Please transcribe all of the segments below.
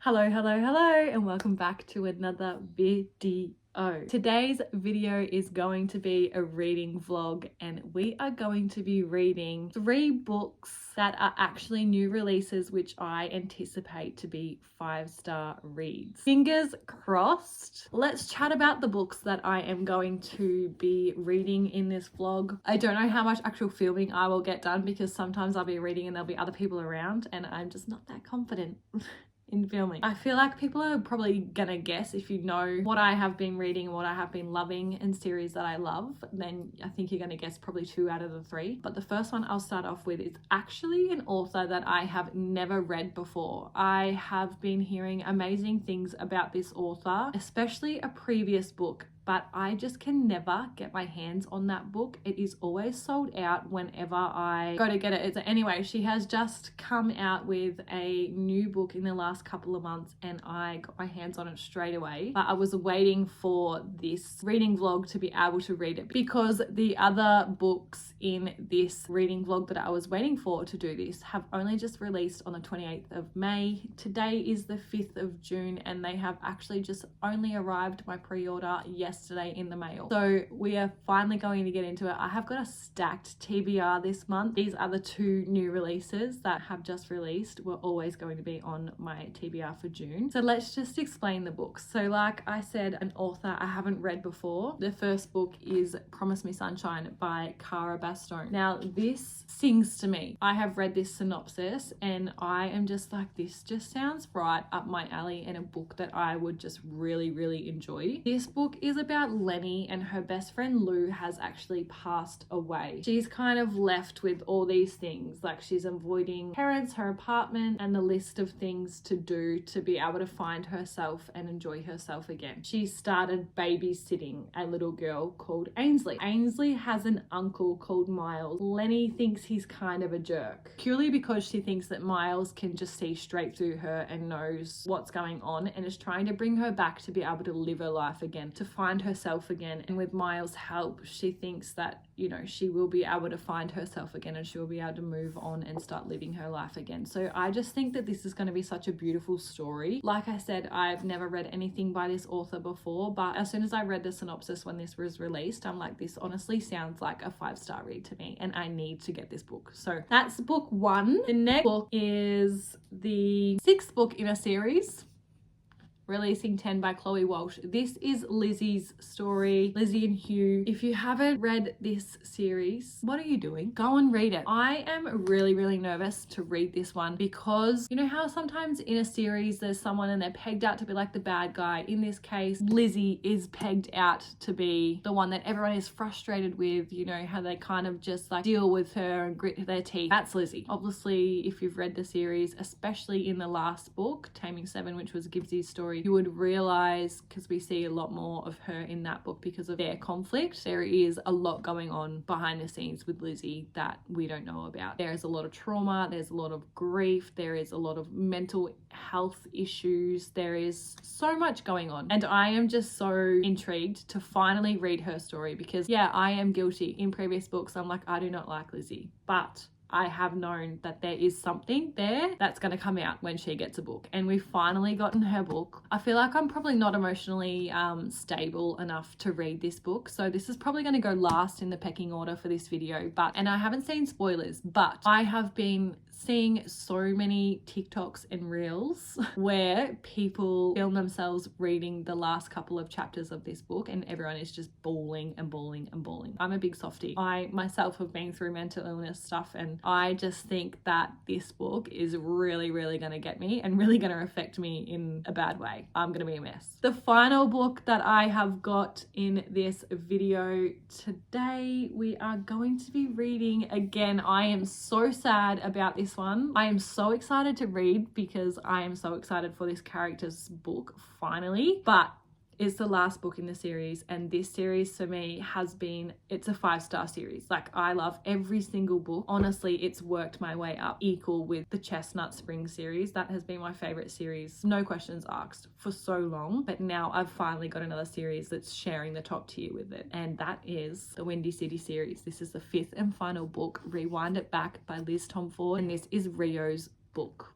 Hello, and welcome back to another video. Today's video is going to be a reading vlog, and we are going to be reading 3 books that are actually new releases, which I anticipate to be 5-star reads. Fingers crossed. Let's chat about the books that I am going to be reading in this vlog. I don't know how much actual filming I will get done because sometimes I'll be reading and there'll be other people around and I'm just not that confident in filming. I feel like people are probably gonna guess if you know what I have been reading and what I have been loving and series that I love, then I think you're gonna guess probably 2 out of the 3. But the first one I'll start off with is actually an author that I have never read before. I have been hearing amazing things about this author, especially a previous book, but I just can never get my hands on that book. It is always sold out whenever I go to get it. Anyway, she has just come out with a new book in the last couple of months and I got my hands on it straight away. But I was waiting for this reading vlog to be able to read it because the other books in this reading vlog that I was waiting for to do this have only just released on the 28th of May. Today is the 5th of June and they have actually just only arrived my pre-order yesterday in the mail. So we are finally going to get into it. I have got a stacked TBR this month. These are the 2 new releases that have just released. Were always going to be on my TBR for June. So let's just explain the books. So like I said, an author I haven't read before. The first book is Promise Me Sunshine by Cara Bastone. Now this sings to me. I have read this synopsis and I am just like, this just sounds right up my alley and a book that I would just really enjoy. This book is about Lenny and her best friend Lou has actually passed away. She's kind of left with all these things, like she's avoiding parents, her apartment, and the list of things to do to be able to find herself and enjoy herself again. She started babysitting a little girl called Ainsley. Ainsley has an uncle called Miles. Lenny thinks he's kind of a jerk, purely because she thinks that Miles can just see straight through her and knows what's going on and is trying to bring her back to be able to live her life again, to find herself again. And with Miles' help, she thinks that, you know, she will be able to find herself again and she will be able to move on and start living her life again. So I just think that this is going to be such a beautiful story. Like I said, I've never read anything by this author before, but as soon as I read the synopsis when this was released, I'm like, this honestly sounds like a 5-star read to me and I need to get this book. So that's book 1. The next book is the 6th book in a series, Releasing 10 by Chloe Walsh. This is Lizzie's story, Lizzie and Hugh. If you haven't read this series, what are you doing? Go and read it. I am really nervous to read this one because you know how sometimes in a series there's someone and they're pegged out to be like the bad guy. In this case, Lizzie is pegged out to be the one that everyone is frustrated with, you know, how they kind of just like deal with her and grit their teeth. That's Lizzie. Obviously, if you've read the series, especially in the last book, Taming 7, which was Gibbsy's story, you would realize, because we see a lot more of her in that book because of their conflict, there is a lot going on behind the scenes with Lizzie that we don't know about. There is a lot of trauma, there's a lot of grief, there is a lot of mental health issues, there is so much going on. And I am just so intrigued to finally read her story because yeah, I am guilty. In previous books, I'm like, I do not like Lizzie, but I have known that there is something there that's going to come out when she gets a book, and we've finally gotten her book. I feel like I'm probably not emotionally stable enough to read this book, so this is probably going to go last in the pecking order for this video, and I haven't seen spoilers, but I have been seeing so many TikToks and reels where people film themselves reading the last couple of chapters of this book and everyone is just bawling. I'm a big softie. I myself have been through mental illness stuff and I just think that this book is really going to get me and really going to affect me in a bad way. I'm going to be a mess. The final book that I have got in this video today, we are going to be reading again. I am so sad about this one. I am so excited to read because I am so excited for this character's book finally, but it's the last book in the series, and this series for me has been, it's a 5-star series. Like, I love every single book. Honestly, it's worked my way up equal with the Chestnut Spring series. That has been my favorite series, no questions asked, for so long. But now I've finally got another series that's sharing the top tier with it, and that is the Windy City series. This is the 5th and final book, Rewind It Back by Liz Tomford, and this is Rio's book.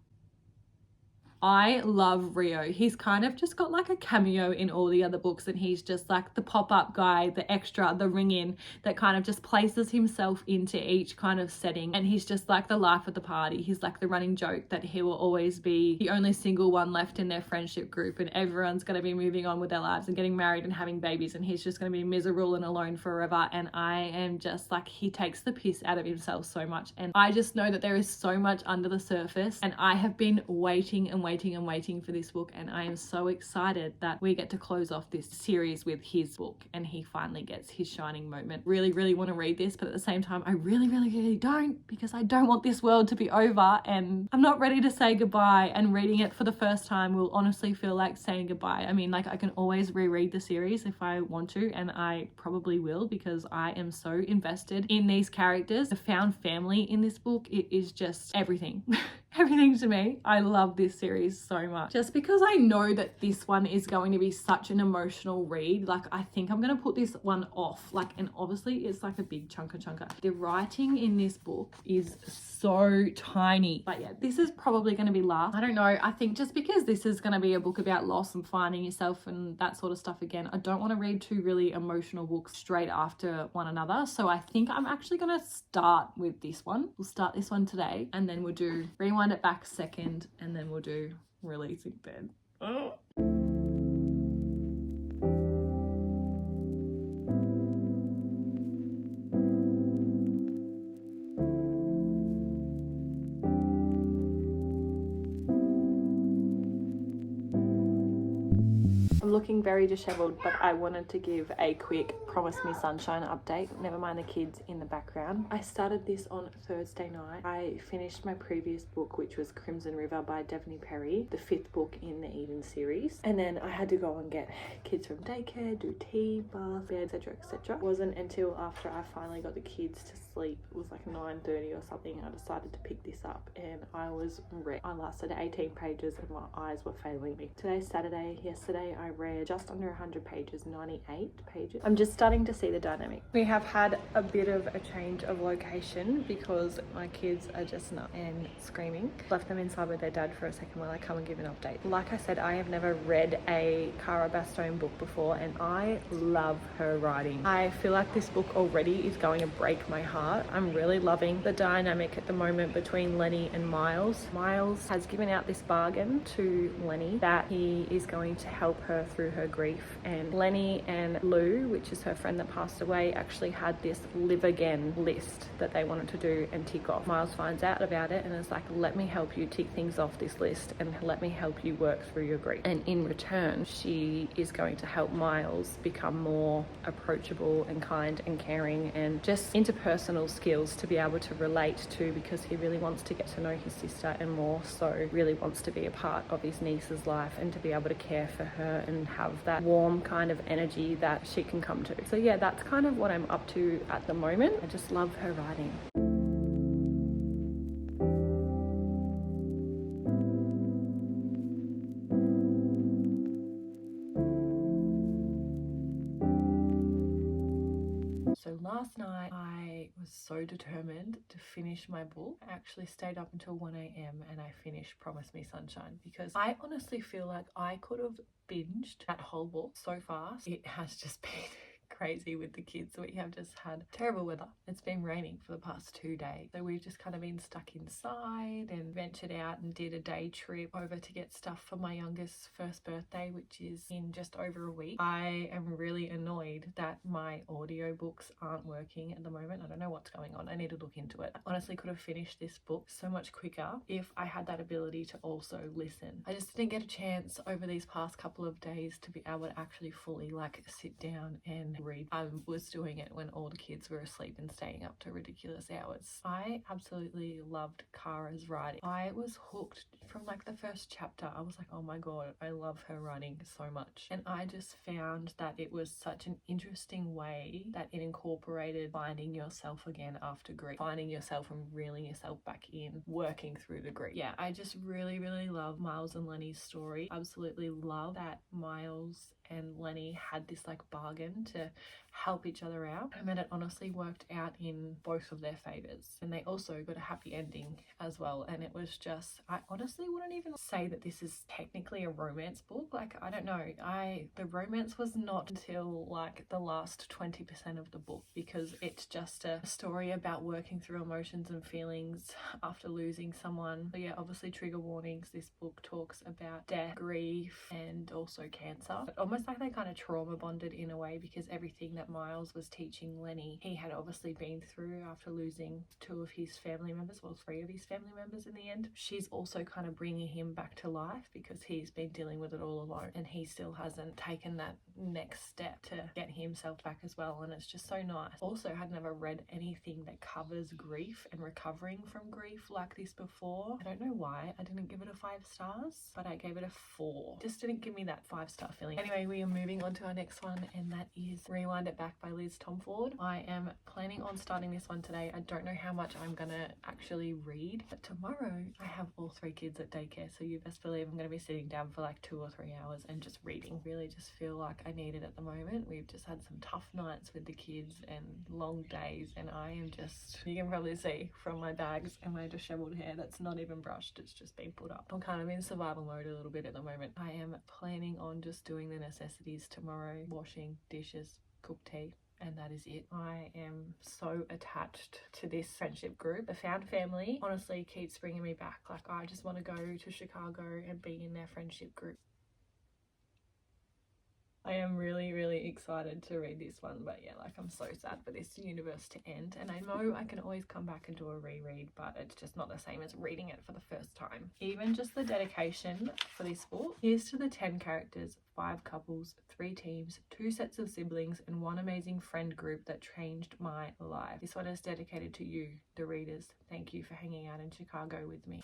I love Rio. He's kind of just got like a cameo in all the other books, and he's just like the pop-up guy, the extra, the ring-in that kind of just places himself into each kind of setting, and he's just like the life of the party. He's like the running joke that he will always be the only single one left in their friendship group, and everyone's going to be moving on with their lives and getting married and having babies, and he's just going to be miserable and alone forever. And I am just like, he takes the piss out of himself so much, and I just know that there is so much under the surface, and I have been waiting and waiting and waiting for this book, and I am so excited that we get to close off this series with his book and he finally gets his shining moment. Really want to read this, but at the same time I really don't, because I don't want this world to be over, and I'm not ready to say goodbye. And reading it for the first time will honestly feel like saying goodbye. I mean, like, I can always reread the series if I want to, and I probably will, because I am so invested in these characters. The found family in this book, it is just everything. Everything to me. I love this series so much. Just because I know that this one is going to be such an emotional read, like, I think I'm going to put this one off. Like, and obviously it's like a big chunker. The writing in this book is so tiny. But yeah, this is probably going to be last. I don't know. I think just because this is going to be a book about loss and finding yourself and that sort of stuff again, I don't want to read two really emotional books straight after one another. So I think I'm actually going to start with this one. We'll start this one today, and then we'll do Rewind It Back second, and then we'll do Releasing Bed. Oh. I'm looking very disheveled, but I wanted to give a quick Promise Me Sunshine update. Never mind the kids in the background. I started this on Thursday night. I finished my previous book, which was Crimson River by Devney Perry, the 5th book in the Eden series. And then I had to go and get kids from daycare, do tea, bath, bed, etc. It wasn't until after I finally got the kids to sleep, it was like 9:30 or something, I decided to pick this up, and I was wrecked. I lasted 18 pages and my eyes were failing me. Today's Saturday. Yesterday I read just under 100 pages, 98 pages. I'm just starting to see the dynamic. We have had a bit of a change of location because my kids are just nuts and screaming. Left them inside with their dad for a second while I come and give an update. Like I said, I have never read a Cara Bastone book before, and I love her writing. I feel like this book already is going to break my heart. I'm really loving the dynamic at the moment between Lenny and Miles. Miles has given out this bargain to Lenny that he is going to help her through her grief, and Lenny and Lou, which is her friend that passed away, actually had this live again list that they wanted to do and tick off. Miles finds out about it and is like, let me help you tick things off this list and let me help you work through your grief. And in return, she is going to help Miles become more approachable and kind and caring and just interpersonal skills to be able to relate to, because he really wants to get to know his sister, and more so really wants to be a part of his niece's life and to be able to care for her and have that warm kind of energy that she can come to. So yeah, that's kind of what I'm up to at the moment. I just love her writing. So last night I was so determined to finish my book. I actually stayed up until 1 a.m. and I finished Promise Me Sunshine, because I honestly feel like I could have binged that whole book so fast. It has just been crazy with the kids. We have just had terrible weather. It's been raining for the past 2 days, so we've just kind of been stuck inside and ventured out and did a day trip over to get stuff for my youngest's first birthday, which is in just over a week. I am really annoyed that my audiobooks aren't working at the moment. I don't know what's going on. I need to look into it. I honestly could have finished this book so much quicker if I had that ability to also listen. I just didn't get a chance over these past couple of days to be able to actually fully like sit down and read. I was doing it when all the kids were asleep and staying up to ridiculous hours. I absolutely loved Cara's writing. I was hooked from like the first chapter. I was like, oh my god, I love her writing so much. And I just found that it was such an interesting way that it incorporated finding yourself again after grief, finding yourself and reeling yourself back in, working through the grief. Yeah, I just really love Miles and Lenny's story. Absolutely love that Miles and Lenny had this like bargain to help each other out, and that it honestly worked out in both of their favors, and they also got a happy ending as well. And it was just, I honestly wouldn't even say that this is technically a romance book. Like, I don't know, the romance was not until like the last 20% of the book, because it's just a story about working through emotions and feelings after losing someone. But yeah, obviously trigger warnings. This book talks about death, grief, and also cancer, but almost like they kind of trauma bonded in a way, because everything that Miles was teaching Lenny, he had obviously been through after losing 2 of his family members, well, 3 of his family members in the end. She's also kind of bringing him back to life, because he's been dealing with it all alone, and he still hasn't taken that next step to get himself back as well. And it's just so nice. Also, had never read anything that covers grief and recovering from grief like this before. I don't know why I didn't give it a 5 stars, but I gave it a 4. Just didn't give me that 5-star feeling. Anyway, we are moving on to our next one, and that is Rewind It Back by Liz Tomford. I am planning on starting this one today. I don't know how much I'm gonna actually read, but tomorrow I have all 3 kids at daycare, so you best believe I'm gonna be sitting down for like 2 or 3 hours and just reading. Really just feel like I need it at the moment. We've just had some tough nights with the kids and long days, and I am just, you can probably see from my bags and my disheveled hair that's not even brushed, it's just been put up. I'm kind of in survival mode a little bit at the moment. I am planning on just doing the necessities tomorrow, washing dishes, cook tea, and that is it. I am so attached to this friendship group. The found family honestly keeps bringing me back. Like, I just want to go to Chicago and be in their friendship group. I am really, really excited to read this one, but yeah, like, I'm so sad for this universe to end, and I know I can always come back and do a reread, but it's just not the same as reading it for the first time. Even just the dedication for this book. Here's to the 10 characters, 5 couples, 3 teams, 2 sets of siblings, and 1 amazing friend group that changed my life. This one is dedicated to you, the readers. Thank you for hanging out in Chicago with me.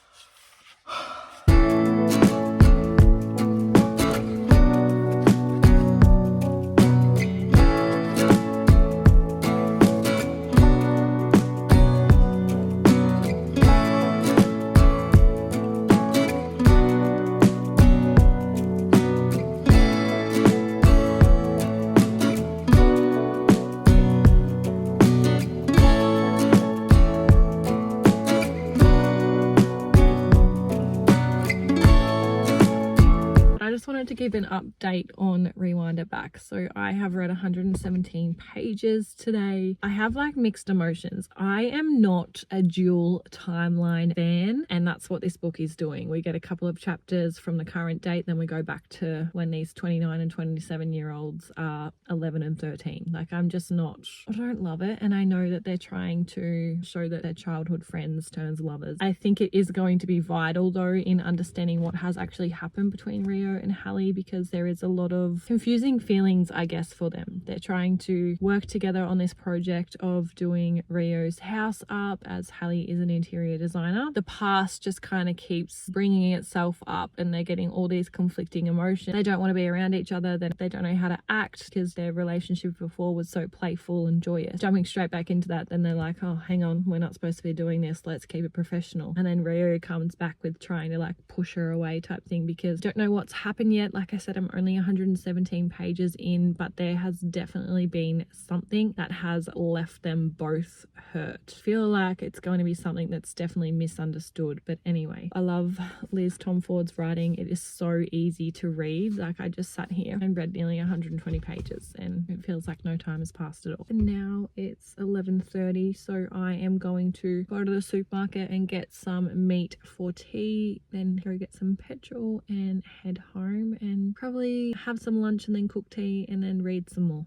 To give an update on Rewind It Back. So I have read 117 pages today. I have like mixed emotions. I am not a dual timeline fan, and that's what this book is doing. We get a couple of chapters from the current date, then we go back to when these 29 and 27 year olds are 11 and 13. Like, I'm just not, I don't love it, and I know that they're trying to show that their childhood friends turns lovers. I think it is going to be vital though in understanding what has actually happened between Rio and Hallie, because there is a lot of confusing feelings, I guess, for them. They're trying to work together on this project of doing Rio's house up, as Hallie is an interior designer. The past just kind of keeps bringing itself up, and they're getting all these conflicting emotions. They don't want to be around each other, they don't know how to act, because their relationship before was so playful and joyous. Jumping straight back into that, then they're like, oh, hang on, we're not supposed to be doing this, let's keep it professional. And then Rio comes back with trying to like push her away type thing, because don't know what's happened yet. Like I said, I'm only 117 pages in, but there has definitely been something that has left them both hurt. I feel like it's going to be something that's definitely misunderstood. But anyway, I love Liz Tomford's writing. It is so easy to read. Like, I just sat here and read nearly 120 pages, and it feels like no time has passed at all. And now it's 11:30, so I am going to go to the supermarket and get some meat for tea, then go get some petrol and head home, and probably have some lunch and then cook tea and then read some more.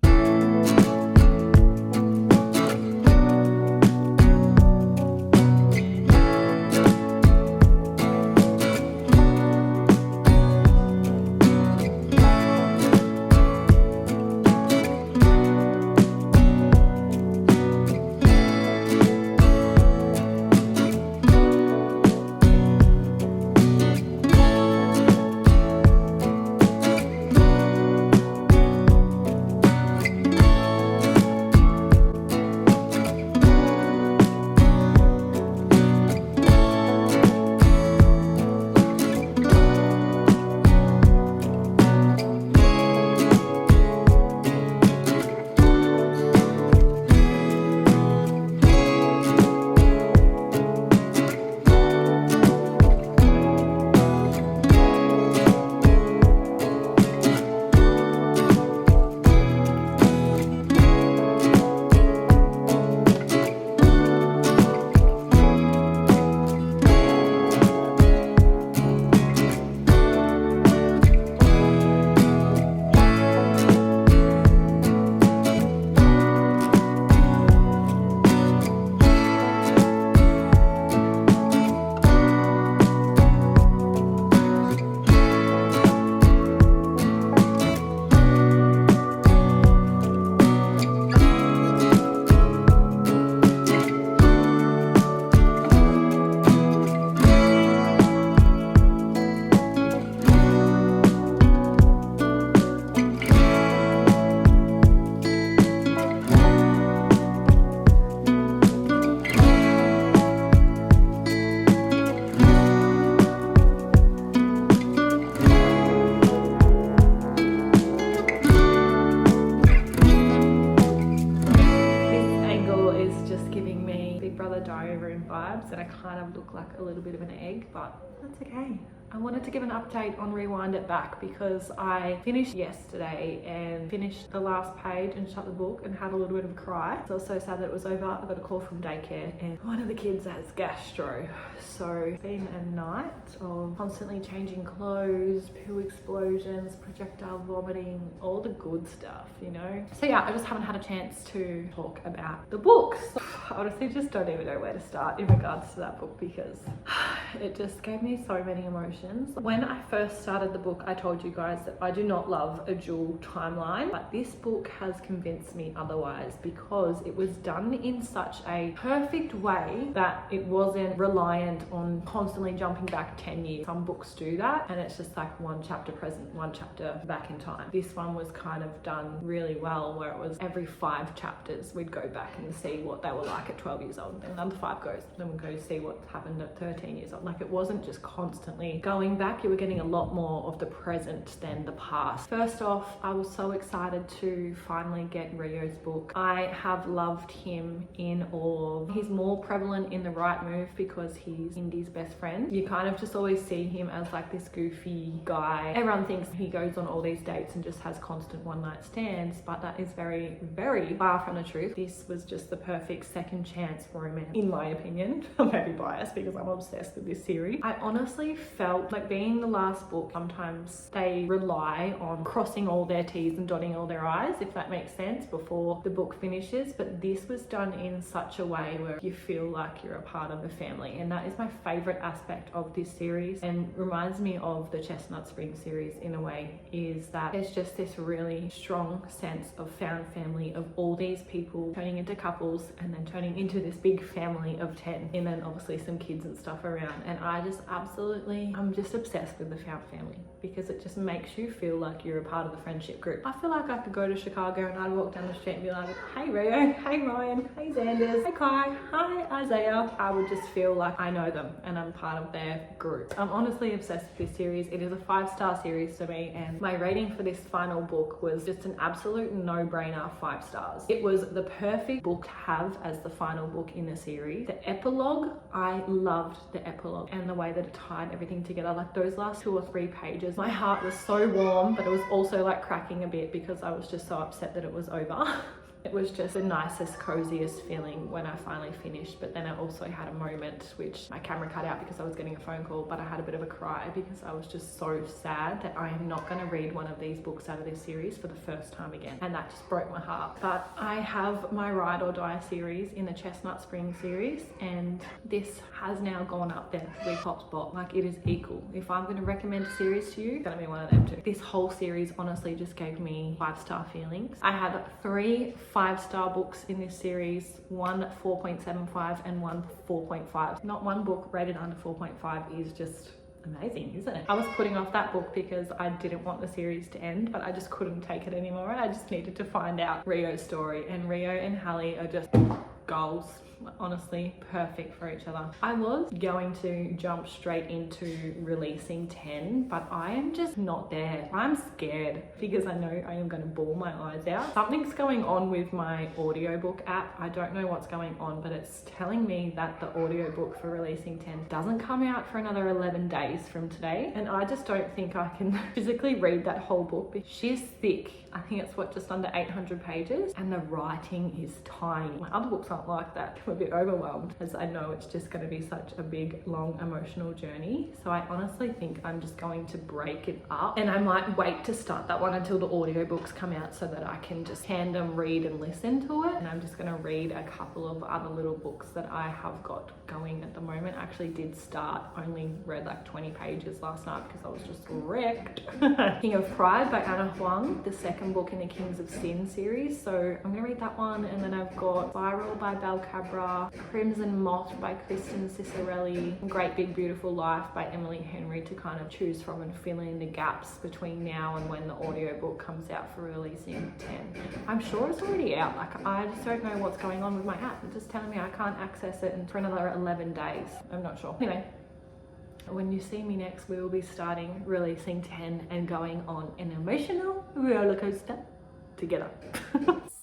vibes and I kind of look like a little bit of an egg, but that's okay. I wanted to give an update on Rewind It Back because I finished yesterday and finished the last page and shut the book and had a little bit of a cry. So I was so sad that it was over. I got a call from daycare and one of the kids has gastro. So it's been a night of constantly changing clothes, poo explosions, projectile vomiting, all the good stuff, you know? So yeah, I just haven't had a chance to talk about the books. I honestly just don't even know where to start in regards to that book because it just gave me so many emotions. When I first started the book, I told you guys that I do not love a dual timeline, but this book has convinced me otherwise because it was done in such a perfect way that it wasn't reliant on constantly jumping back 10 years. Some books do that and it's just like one chapter present, one chapter back in time. This one was kind of done really well where it was every 5 chapters we'd go back and see what they were like at 12 years old, and another 5 goes, then we'd go see what happened at 13 years old. Like it wasn't just constantly going back, you were getting a lot more of the present than the past. First off, I was so excited to finally get Rio's book. I have loved him in all. He's more prevalent in The Right Move because he's Indy's best friend. You kind of just always see him as like this goofy guy. Everyone thinks he goes on all these dates and just has constant one-night stands, but that is very, very far from the truth. This was just the perfect second chance romance, in my opinion. I may be biased because I'm obsessed with this series. I honestly felt like being the last book, sometimes they rely on crossing all their T's and dotting all their I's, if that makes sense, before the book finishes. But this was done in such a way where you feel like you're a part of the family, and that is my favorite aspect of this series and reminds me of the Chestnut Spring series in a way, is that there's just this really strong sense of found family of all these people turning into couples and then turning into this big family of 10, and then obviously some kids and stuff around. And I just absolutely, I'm just obsessed with the found family because it just makes you feel like you're a part of the friendship group. I feel like I could go to Chicago and I'd walk down the street and be like, hey Rio, hey Ryan, hey Xanders, hey Kai, hi Isaiah. I would just feel like I know them and I'm part of their group. I'm honestly obsessed with this series. It is a 5-star series to me, and my rating for this final book was just an absolute no-brainer, 5 stars. It was the perfect book to have as the final book in the series. The epilogue, I loved the epilogue and the way that it tied everything together. Like those last 2 or 3 pages, my heart was so warm, but it was also like cracking a bit because I was just so upset that it was over. It was just the nicest, coziest feeling when I finally finished. But then I also had a moment which my camera cut out because I was getting a phone call, but I had a bit of a cry because I was just so sad that I am not going to read one of these books out of this series for the first time again. And that just broke my heart. But I have my Ride or Die series in the Chestnut Spring series, and this has now gone up there with Top Spot. Like it is equal. If I'm going to recommend a series to you, it's going to be one of them too. This whole series honestly just gave me 5-star feelings. I had 3 5-star books in this series, 1 4.75 and 1 4.5. Not one book rated under 4.5 is just amazing, isn't it? I was putting off that book because I didn't want the series to end, but I just couldn't take it anymore. I just needed to find out Rio's story, and Rio and Hallie are just goals. Honestly, perfect for each other. I was going to jump straight into releasing 10, but I am just not there. I'm scared because I know I am going to bawl my eyes out. Something's going on with my audiobook app. I don't know what's going on, but it's telling me that the audiobook for releasing 10 doesn't come out for another 11 days from today, and I just don't think I can physically read that whole book. She's thick. I think it's just under 800 pages, and the writing is tiny. My other books aren't like that. I'm a bit overwhelmed as I know it's just going to be such a big, long, emotional journey. So I honestly think I'm just going to break it up, and I might wait to start that one until the audiobooks come out so that I can just tandem read and listen to it. And I'm just going to read a couple of other little books that I have got going at the moment. I actually did start, only read like 20 pages last night because I was just wrecked. King of Pride by Anna Huang, the second book in the Kings of Sin series. So I'm gonna read that one, and then I've got Spiral by Bel Cabra, Crimson Moth by Kristen Cicerelli, Great Big Beautiful Life by Emily Henry to kind of choose from and fill in the gaps between now and when the audiobook comes out for releasing 10. I'm sure it's already out. Like I just don't know what's going on with my app. It's just telling me I can't access it for another 11 days. I'm not sure. Anyway, when you see me next, we will be starting releasing 10 and going on an emotional roller coaster together.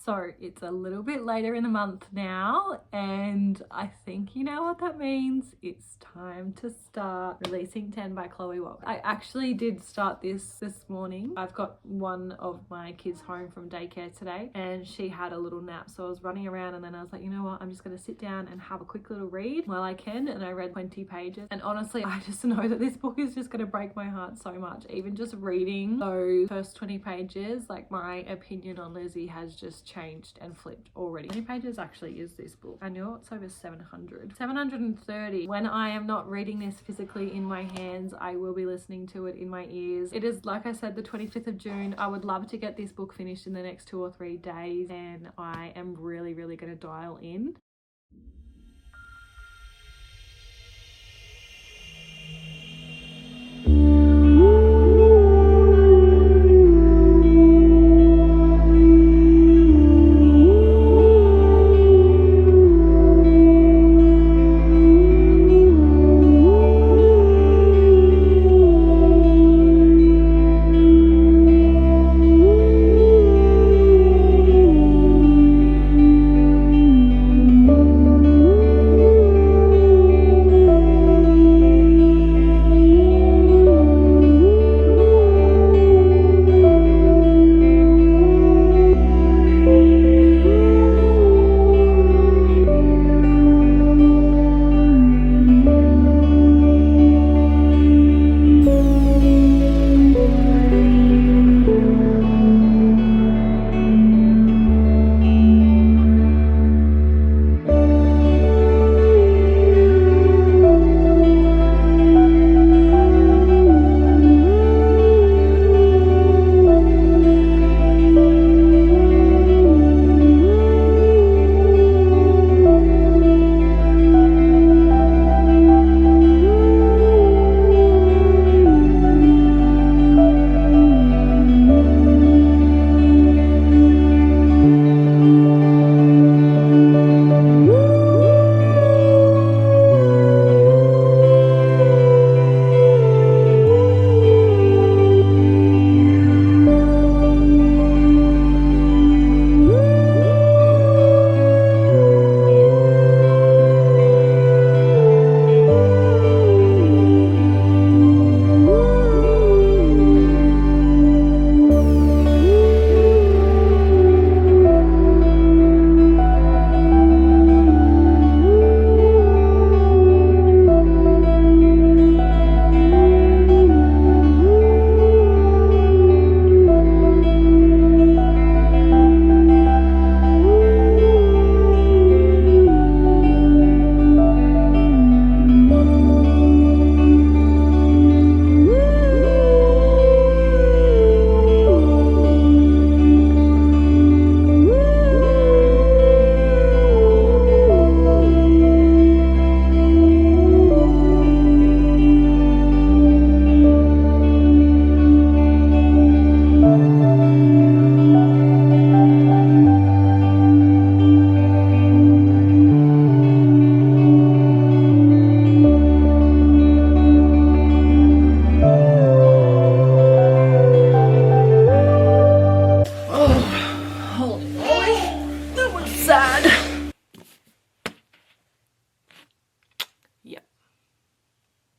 So it's a little bit later in the month now, and I think you know what that means. It's time to start releasing 10 by Chloe Walk. I actually did start this morning. I've got one of my kids home from daycare today, and she had a little nap, so I was running around, and then I was like, you know what, I'm just going to sit down and have a quick little read while I can. And I read 20 pages, and honestly I just know that this book is just going to break my heart so much. Even just reading those first 20 pages, like, my opinion on Lizzie has just changed and flipped already. How many pages actually is this book? I know it's over 730. When I am not reading this physically in my hands, I will be listening to it in my ears. It is, like I said, the 25th of June. I would love to get this book finished in the next 2 or 3 days, and I am really going to dial in.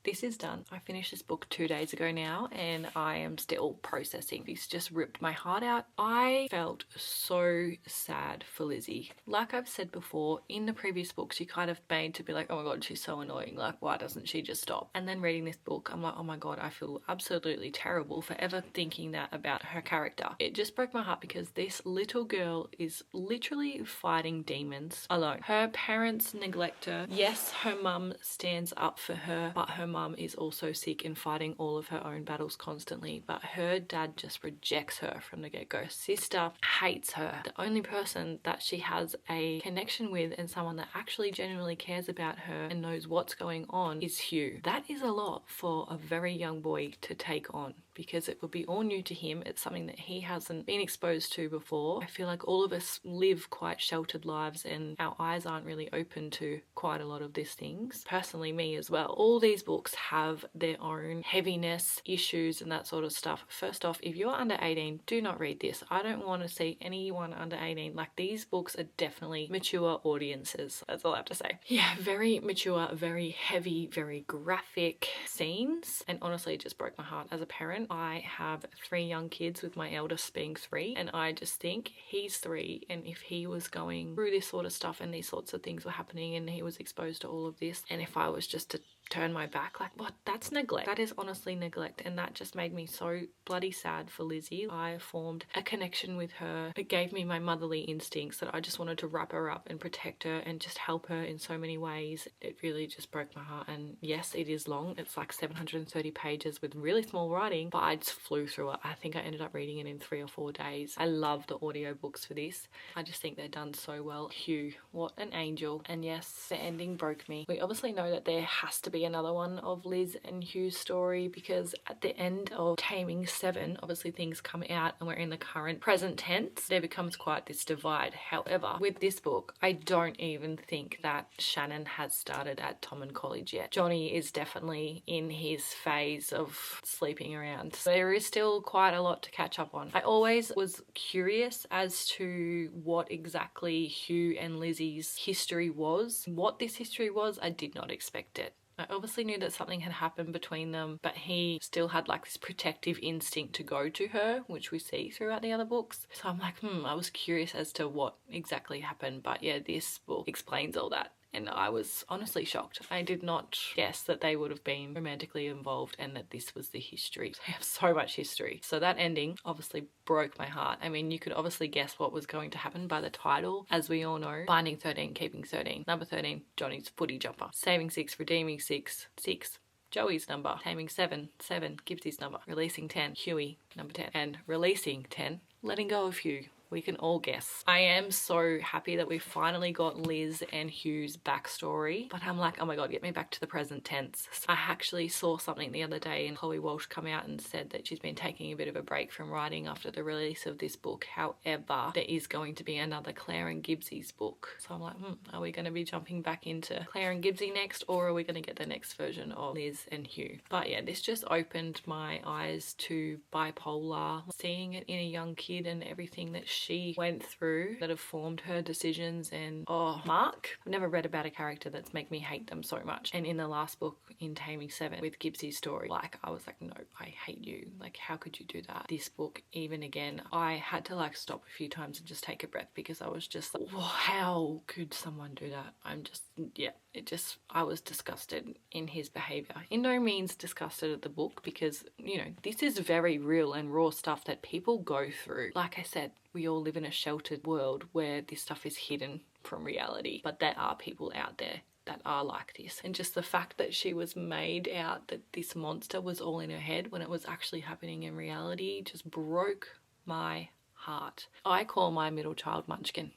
This is done. I finished this book 2 days ago now, and I am still processing. This just ripped my heart out. I felt so sad for Lizzie. Like I've said before, in the previous books, she kind of made to be like, oh my god, she's so annoying. Like, why doesn't she just stop? And then reading this book, I'm like, oh my god, I feel absolutely terrible for ever thinking that about her character. It just broke my heart because this little girl is literally fighting demons alone. Her parents neglect her. Yes, her mum stands up for her, but her mum is also sick and fighting all of her own battles constantly, but her dad just rejects her from the get-go. Sister hates her. The only person that she has a connection with and someone that actually genuinely cares about her and knows what's going on is Hugh. That is a lot for a very young boy to take on. because it would be all new to him. It's something that he hasn't been exposed to before. I feel like all of us live quite sheltered lives and our eyes aren't really open to quite a lot of these things. Personally, me as well. All these books have their own heaviness, issues and that sort of stuff. First off, if you're under 18, do not read this. I don't want to see anyone under 18. Like, these books are definitely mature audiences. That's all I have to say. Yeah, very mature, very heavy, very graphic scenes, and honestly it just broke my heart as a parent. I have 3 young kids, with my eldest being 3, and I just think he's 3, and if he was going through this sort of stuff and these sorts of things were happening and he was exposed to all of this, and if I was just to turn my back, like, what? That's neglect. That is honestly neglect, and that just made me so bloody sad for Lizzie. I formed a connection with her. It gave me my motherly instincts that I just wanted to wrap her up and protect her and just help her in so many ways. It really just broke my heart. And yes, it is long. It's like 730 pages with really small writing, but I just flew through it. I think I ended up reading it in 3 or 4 days. I love the audiobooks for this. I just think they're done so well. Hugh, what an angel. And yes, the ending broke me. We obviously know that there has to be another one of Liz and Hugh's story, because at the end of Taming 7, obviously things come out and we're in the current present tense. There becomes quite this divide. However, with this book, I don't even think that Shannon has started at Tom and College yet. Johnny is definitely in his phase of sleeping around. So there is still quite a lot to catch up on. I always was curious as to what exactly Hugh and Lizzie's history was. What this history was, I did not expect it. I obviously knew that something had happened between them, but he still had like this protective instinct to go to her, which we see throughout the other books. So I'm like, I was curious as to what exactly happened. But yeah, this book explains all that. And I was honestly shocked. I did not guess that they would have been romantically involved and that this was the history. They have so much history. So that ending obviously broke my heart. I mean, you could obviously guess what was going to happen by the title. As we all know, Finding 13, Keeping 13. Number 13, Johnny's footy jumper. Saving 6, Redeeming 6, 6. Joey's number. Taming 7, 7. Gibbsy's number. Releasing 10, Huey, number 10. And releasing 10, letting go of Hugh. We can all guess. I am so happy that we finally got Liz and Hugh's backstory, but I'm like, oh my God, get me back to the present tense. I actually saw something the other day and Chloe Walsh come out and said that she's been taking a bit of a break from writing after the release of this book. However, there is going to be another Claire and Gibbsy's book. So I'm like, are we going to be jumping back into Claire and Gibbsy next, or are we going to get the next version of Liz and Hugh? But yeah, this just opened my eyes to bipolar, seeing it in a young kid and everything that she went through that have formed her decisions. And Mark, I've never read about a character that's make me hate them so much. And in the last book, in Taming 7 with Gibbsy's story, like, I was like, no, I hate you. Like, how could you do that? This book, even again, I had to like stop a few times and just take a breath, because I was just like, how could someone do that? I'm just, yeah, I was disgusted in his behavior. In no means disgusted at the book, because, you know, this is very real and raw stuff that people go through. Like I said, we all live in a sheltered world where this stuff is hidden from reality, but there are people out there that are like this. And just the fact that she was made out that this monster was all in her head when it was actually happening in reality just broke my heart. I call my middle child Munchkin.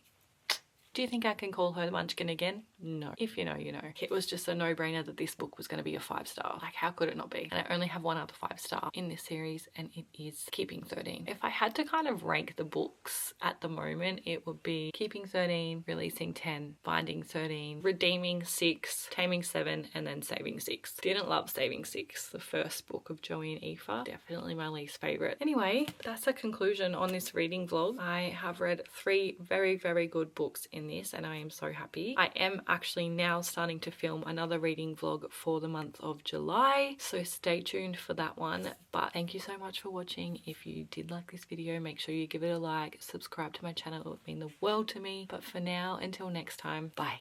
Do you think I can call her Munchkin again? No. If you know, you know. It was just a no-brainer that this book was going to be a 5-star. Like, how could it not be? And I only have one other 5-star in this series, and it is Keeping 13. If I had to kind of rank the books at the moment, it would be Keeping 13, Releasing 10, Finding 13, Redeeming 6, Taming 7, and then Saving 6. Didn't love Saving 6, the first book of Joey and Aoife. Definitely my least favourite. Anyway, that's a conclusion on this reading vlog. I have read 3 very, very good books in this, and I am so happy. I am actually now starting to film another reading vlog for the month of July, so stay tuned for that one. But thank you so much for watching. If you did like this video, make sure you give it a like, subscribe to my channel. It would mean the world to me. But for now, until next time, bye.